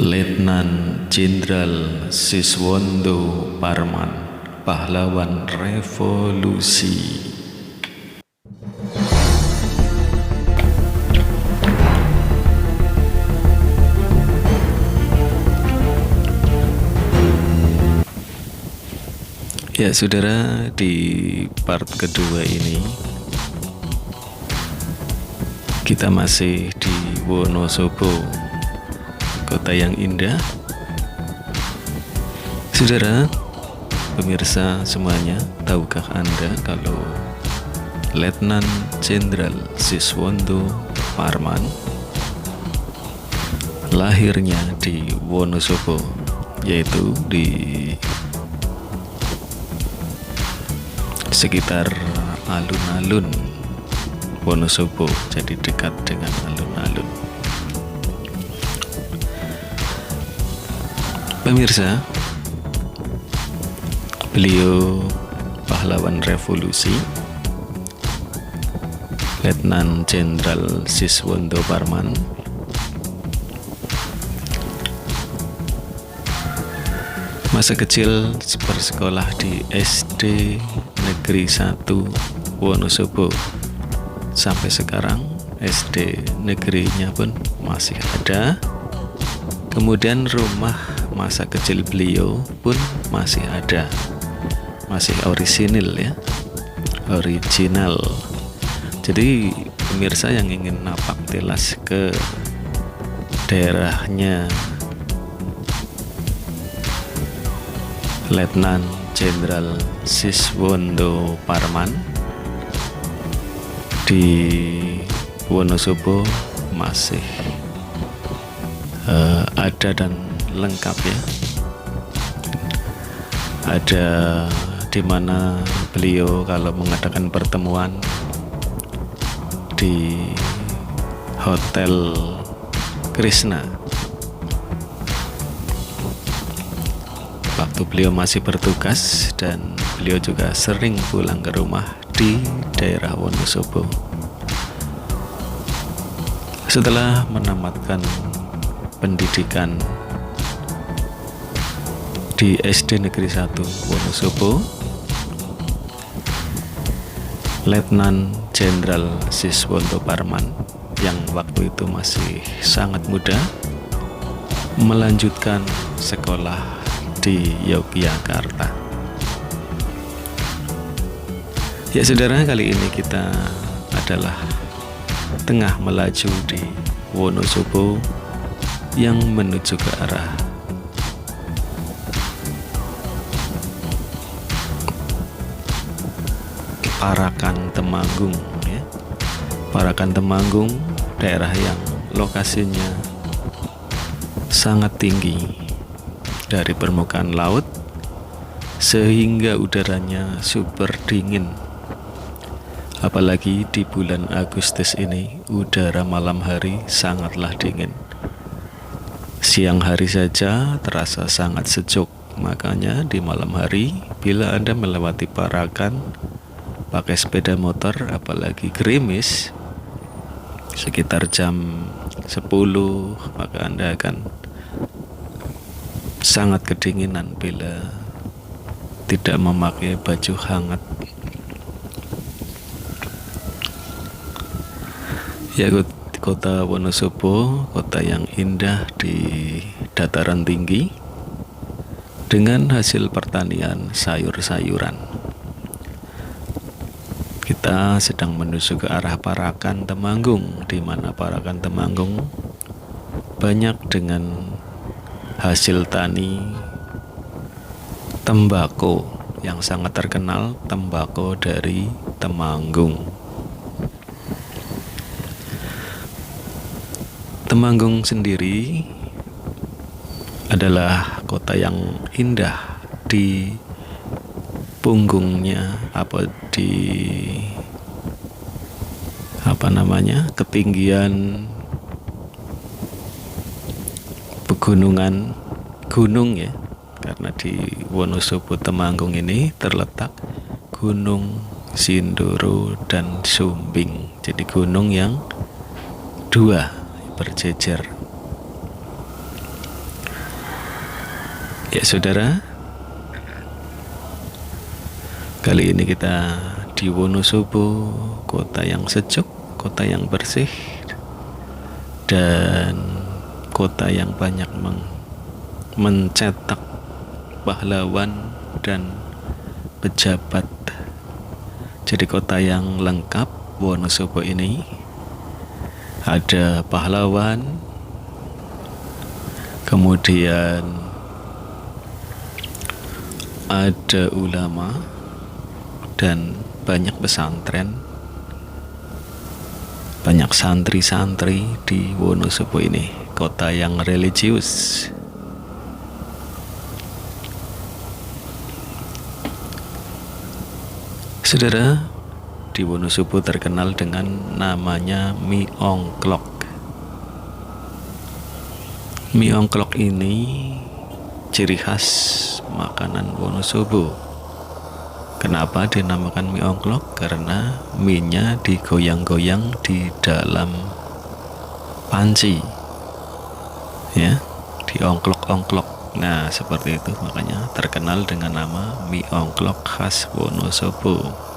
Letnan Jenderal Siswondo Parman, pahlawan revolusi. Ya saudara, di part kedua ini kita masih di Wonosobo, kota yang indah. Saudara, pemirsa semuanya, tahukah Anda kalau Letnan Jenderal Siswondo Parman lahirnya di Wonosobo, yaitu di sekitar alun-alun Wonosobo, jadi dekat dengan alun-alun. Pemirsa, beliau pahlawan revolusi, Letnan Jenderal Siswondo Parman, masa kecil bersekolah di SD Negeri 1 Wonosobo. Sampai sekarang SD negerinya pun masih ada. Kemudian rumah masa kecil beliau pun masih ada, masih orisinil ya, original. Jadi pemirsa yang ingin napak tilas ke daerahnya Letnan Jenderal Siswondo Parman di Wonosobo masih ada dan lengkap ya. Ada di mana beliau kalau mengadakan pertemuan di Hotel Krishna waktu beliau masih bertugas, dan beliau juga sering pulang ke rumah di daerah Wonosobo. Setelah menamatkan pendidikan di SD Negeri 1 Wonosobo, Letnan Jenderal Siswondo Parman yang waktu itu masih sangat muda melanjutkan sekolah di Yogyakarta. Ya saudara, kali ini kita adalah tengah melaju di Wonosobo yang menuju ke arah Parakan Temanggung ya. Parakan Temanggung, daerah yang lokasinya sangat tinggi dari permukaan laut sehingga udaranya super dingin. Apalagi di bulan Agustus ini, udara malam hari sangatlah dingin. Siang hari saja terasa sangat sejuk. Makanya di malam hari bila Anda melewati Parakan pakai sepeda motor, apalagi gerimis sekitar jam 10, maka Anda akan sangat kedinginan bila tidak memakai baju hangat. Ya, kota Wonosobo, kota yang indah di dataran tinggi dengan hasil pertanian sayur-sayuran. Kita sedang menuju ke arah Parakan Temanggung, di mana Parakan Temanggung banyak dengan hasil tani tembakau yang sangat terkenal, tembakau dari Temanggung. Temanggung sendiri adalah kota yang indah. Di punggungnya ketinggian pegunungan gunung ya, karena di Wonosobo Temanggung ini terletak Gunung Sindoro dan Sumbing. Jadi gunung yang dua berjejer. Ya saudara, kali ini kita di Wonosobo, kota yang sejuk, kota yang bersih, dan kota yang banyak mencetak pahlawan dan pejabat. Jadi kota yang lengkap. Wonosobo ini ada pahlawan, kemudian ada ulama, dan banyak pesantren, banyak santri-santri di Wonosobo ini, kota yang religius. Saudara, di Wonosobo terkenal dengan namanya mie ongklok. Mie ongklok ini ciri khas makanan Wonosobo. Kenapa dinamakan mie ongklok? Karena mie-nya digoyang-goyang di dalam panci, ya, diongklok-ongklok. Nah, seperti itu, makanya terkenal dengan nama mie ongklok khas Wonosobo.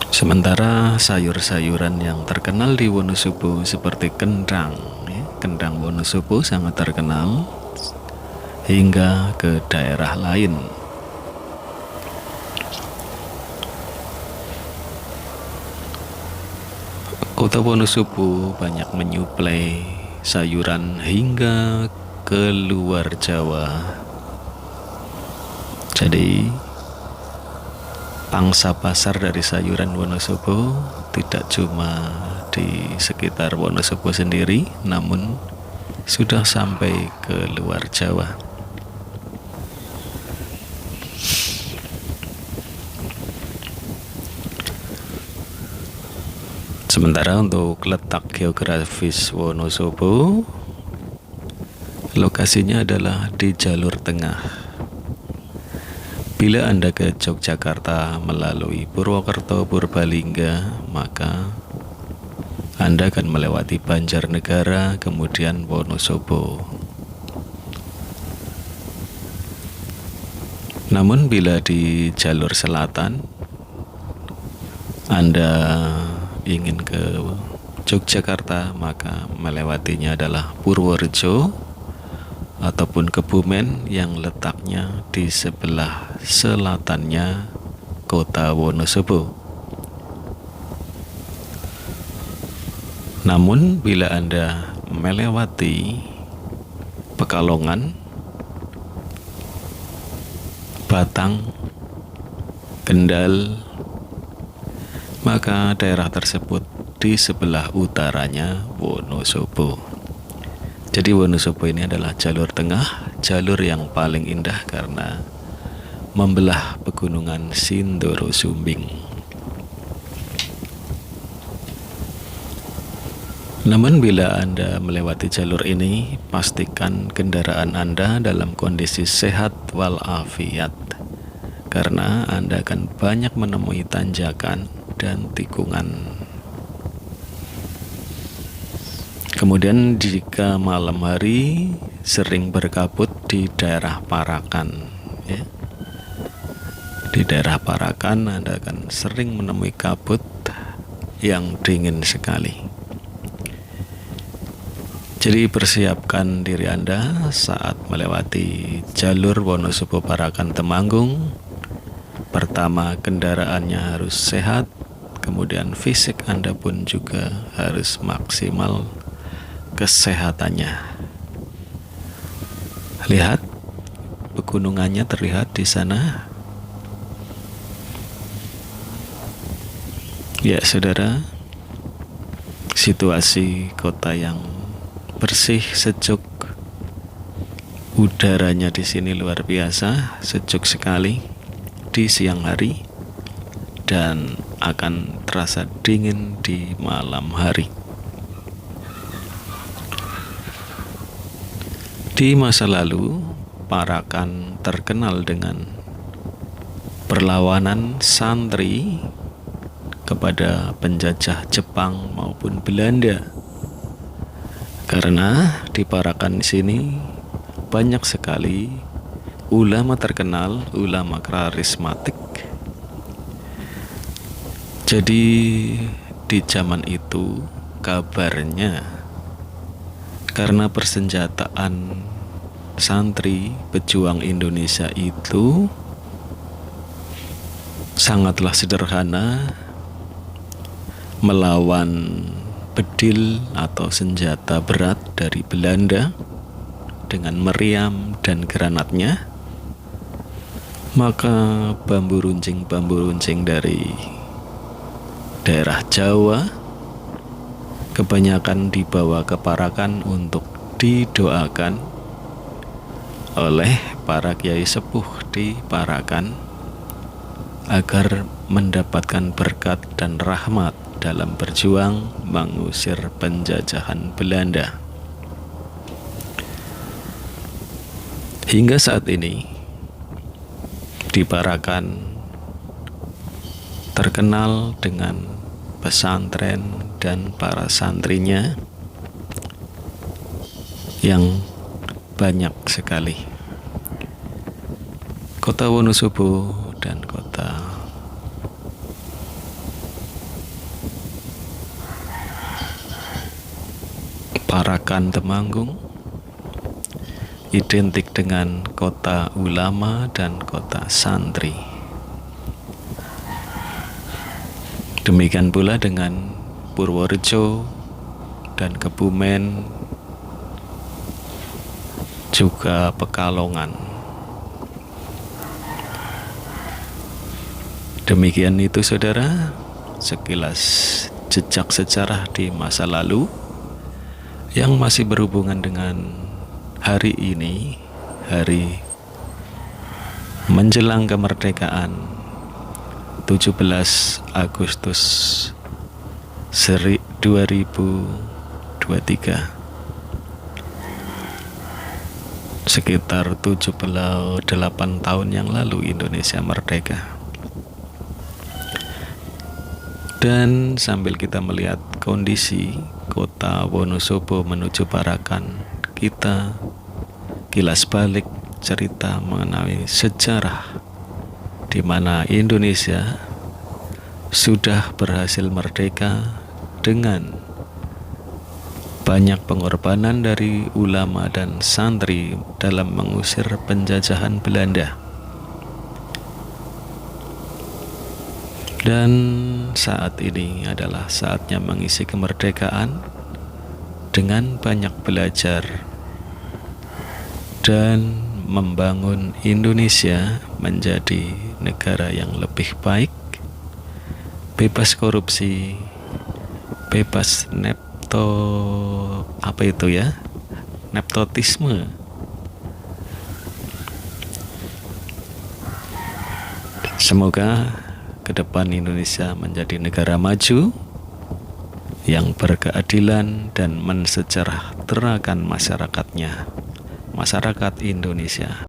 Sementara sayur-sayuran yang terkenal di Wonosobo seperti kendang, ya, kendang Wonosobo sangat terkenal hingga ke daerah lain. Kota Wonosobo banyak menyuplai sayuran hingga ke luar Jawa. Jadi pangsa pasar dari sayuran Wonosobo tidak cuma di sekitar Wonosobo sendiri, namun sudah sampai ke luar Jawa. Sementara untuk letak geografis Wonosobo, lokasinya adalah di jalur tengah. Bila Anda ke Yogyakarta melalui Purwokerto, Purbalingga, maka Anda akan melewati Banjarnegara, kemudian Wonosobo. Namun bila di jalur selatan Anda ingin ke Yogyakarta, maka melewatinya adalah Purworejo ataupun Kebumen yang letaknya di sebelah selatannya kota Wonosobo. Namun bila Anda melewati Pekalongan, Batang, Kendal, maka daerah tersebut di sebelah utaranya Wonosobo. Jadi Wonosobo ini adalah jalur tengah, jalur yang paling indah karena membelah pegunungan Sindoro Sumbing. Namun bila Anda melewati jalur ini, pastikan kendaraan Anda dalam kondisi sehat walafiat, karena Anda akan banyak menemui tanjakan dan tikungan. Kemudian jika malam hari sering berkabut di daerah Parakan, ya. Di daerah Parakan Anda akan sering menemui kabut yang dingin sekali. Jadi persiapkan diri Anda saat melewati jalur Wonosobo Parakan Temanggung. Pertama, kendaraannya harus sehat, kemudian fisik Anda pun juga harus maksimal kesehatannya. Lihat, pegunungannya terlihat di sana. Ya saudara, situasi kota yang bersih, sejuk, udaranya di sini luar biasa, sejuk sekali di siang hari dan akan terasa dingin di malam hari. Di masa lalu, Parakan terkenal dengan perlawanan santri kepada penjajah Jepang maupun Belanda. Karena di Parakan sini banyak sekali ulama terkenal, ulama karismatik. Jadi di zaman itu kabarnya karena persenjataan santri pejuang Indonesia itu sangatlah sederhana, melawan bedil atau senjata berat dari Belanda dengan meriam dan granatnya, maka bambu runcing dari daerah Jawa kebanyakan dibawa ke Parakan untuk didoakan oleh para kiai sepuh di Parakan agar mendapatkan berkat dan rahmat dalam berjuang mengusir penjajahan Belanda. Hingga saat ini di Parakan terkenal dengan pesantren dan para santrinya yang banyak sekali. Kota Wonosobo dan kota Parakan Temanggung identik dengan kota ulama dan kota santri. Demikian pula dengan Purworejo dan Kebumen, juga Pekalongan. Demikian itu saudara, sekilas jejak sejarah di masa lalu yang masih berhubungan dengan hari ini, hari menjelang kemerdekaan 17 Agustus 2023, sekitar 78 tahun yang lalu Indonesia merdeka. Dan sambil kita melihat kondisi kota Wonosobo menuju Parakan, kita kilas balik cerita mengenai sejarah di mana Indonesia sudah berhasil merdeka dengan banyak pengorbanan dari ulama dan santri dalam mengusir penjajahan Belanda. Dan saat ini adalah saatnya mengisi kemerdekaan dengan banyak belajar dan membangun Indonesia menjadi negara yang lebih baik, bebas korupsi, bebas nepotisme. Semoga ke depan Indonesia menjadi negara maju yang berkeadilan dan mensejahterakan masyarakatnya, masyarakat Indonesia.